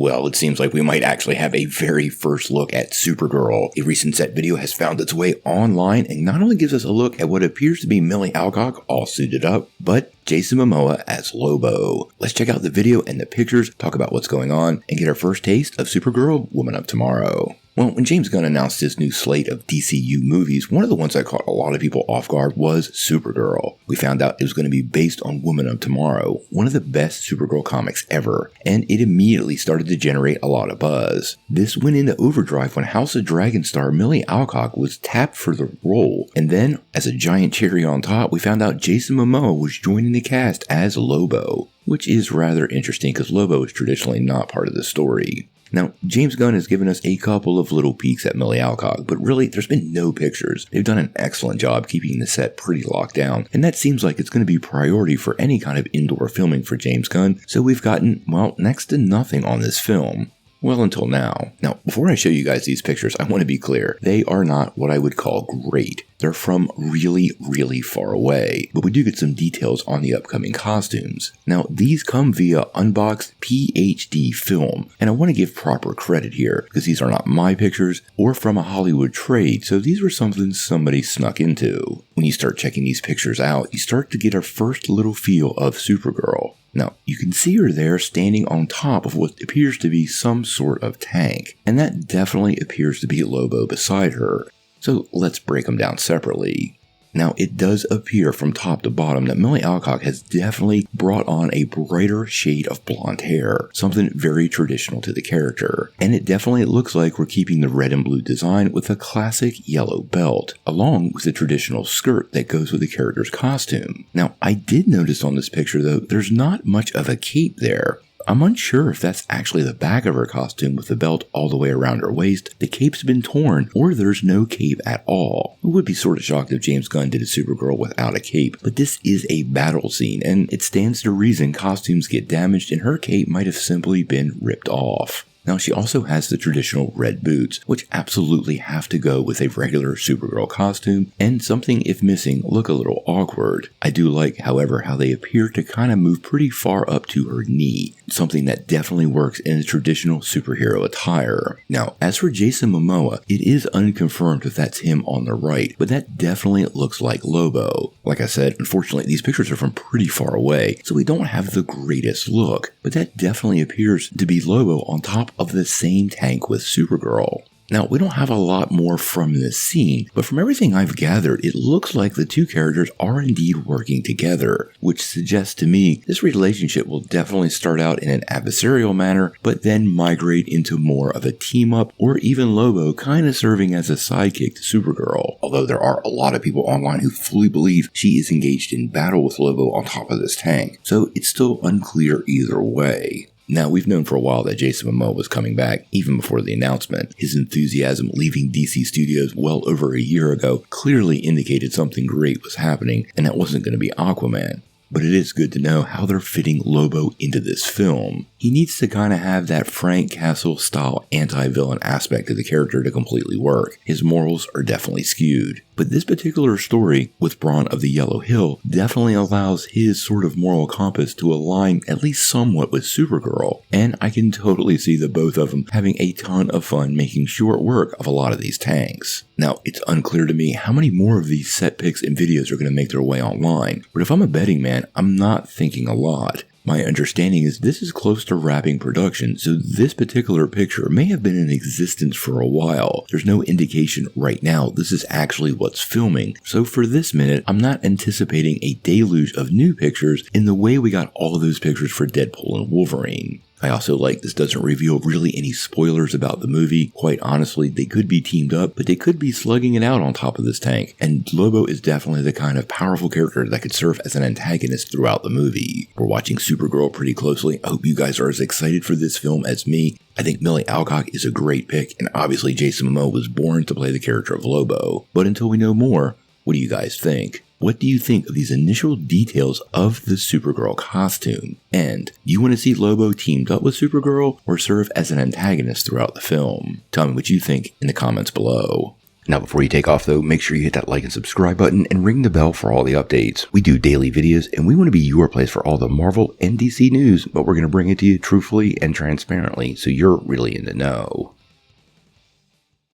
Well, it seems like we might actually have a very first look at Supergirl. A recent set video has found its way online and not only gives us a look at what appears to be Millie Alcock all suited up, but Jason Momoa as Lobo. Let's check out the video and the pictures, talk about what's going on, and get our first taste of Supergirl, Woman of Tomorrow. Well, when James Gunn announced his new slate of DCU movies, one of the ones that caught a lot of people off guard was Supergirl. We found out it was going to be based on Woman of Tomorrow, one of the best Supergirl comics ever, and it immediately started to generate a lot of buzz. This went into overdrive when House of Dragon star Millie Alcock was tapped for the role, and then, as a giant cherry on top, we found out Jason Momoa was joining the cast as Lobo, which is rather interesting because Lobo is traditionally not part of the story. Now, James Gunn has given us a couple of little peeks at Millie Alcock, but really, there's been no pictures. They've done an excellent job keeping the set pretty locked down, and that seems like it's going to be priority for any kind of indoor filming for James Gunn, so we've gotten, well, next to nothing on this film. Well, until now. Now, before I show you guys these pictures, I want to be clear. They are not what I would call great. They're from really, really far away, but we do get some details on the upcoming costumes. Now, these come via unboxed PhD film, and I want to give proper credit here, because these are not my pictures or from a Hollywood trade, so these were something somebody snuck into. When you start checking these pictures out, you start to get our first little feel of Supergirl. Now, you can see her there standing on top of what appears to be some sort of tank, and that definitely appears to be Lobo beside her. So let's break them down separately. Now, it does appear from top to bottom that Millie Alcock has definitely brought on a brighter shade of blonde hair, something very traditional to the character. And it definitely looks like we're keeping the red and blue design with a classic yellow belt, along with the traditional skirt that goes with the character's costume. Now, I did notice on this picture, though, there's not much of a cape there. I'm unsure if that's actually the back of her costume with the belt all the way around her waist, the cape's been torn, or there's no cape at all. I would be sort of shocked if James Gunn did a Supergirl without a cape, but this is a battle scene, and it stands to reason costumes get damaged and her cape might have simply been ripped off. Now, she also has the traditional red boots, which absolutely have to go with a regular Supergirl costume, and something, if missing, look a little awkward. I do like, however, how they appear to kind of move pretty far up to her knee, something that definitely works in a traditional superhero attire. Now, as for Jason Momoa, it is unconfirmed if that's him on the right, but that definitely looks like Lobo. Like I said, unfortunately, these pictures are from pretty far away, so we don't have the greatest look, but that definitely appears to be Lobo on top of the same tank with Supergirl. Now, we don't have a lot more from this scene, but from everything I've gathered, it looks like the two characters are indeed working together, which suggests to me this relationship will definitely start out in an adversarial manner, but then migrate into more of a team-up, or even Lobo kind of serving as a sidekick to Supergirl, although there are a lot of people online who fully believe she is engaged in battle with Lobo on top of this tank, so it's still unclear either way. Now, we've known for a while that Jason Momoa was coming back, even before the announcement. His enthusiasm leaving DC Studios well over a year ago clearly indicated something great was happening, and that wasn't going to be Aquaman. But it is good to know how they're fitting Lobo into this film. He needs to kind of have that Frank Castle style anti-villain aspect of the character to completely work. His morals are definitely skewed. But this particular story with Brawn of the Yellow Hill definitely allows his sort of moral compass to align at least somewhat with Supergirl. And I can totally see the both of them having a ton of fun making short work of a lot of these tanks. Now, it's unclear to me how many more of these set pics and videos are going to make their way online, but if I'm a betting man, I'm not thinking a lot. My understanding is this is close to wrapping production, so this particular picture may have been in existence for a while. There's no indication right now this is actually what's filming, so for this minute, I'm not anticipating a deluge of new pictures in the way we got all of those pictures for Deadpool and Wolverine. I also like this doesn't reveal really any spoilers about the movie. Quite honestly, they could be teamed up, but they could be slugging it out on top of this tank. And Lobo is definitely the kind of powerful character that could serve as an antagonist throughout the movie. We're watching Supergirl pretty closely. I hope you guys are as excited for this film as me. I think Millie Alcock is a great pick, and obviously Jason Momoa was born to play the character of Lobo. But until we know more, what do you guys think? What do you think of these initial details of the Supergirl costume? And do you want to see Lobo teamed up with Supergirl or serve as an antagonist throughout the film? Tell me what you think in the comments below. Now before you take off though, make sure you hit that like and subscribe button and ring the bell for all the updates. We do daily videos and we want to be your place for all the Marvel and DC news, but we're going to bring it to you truthfully and transparently so you're really in the know.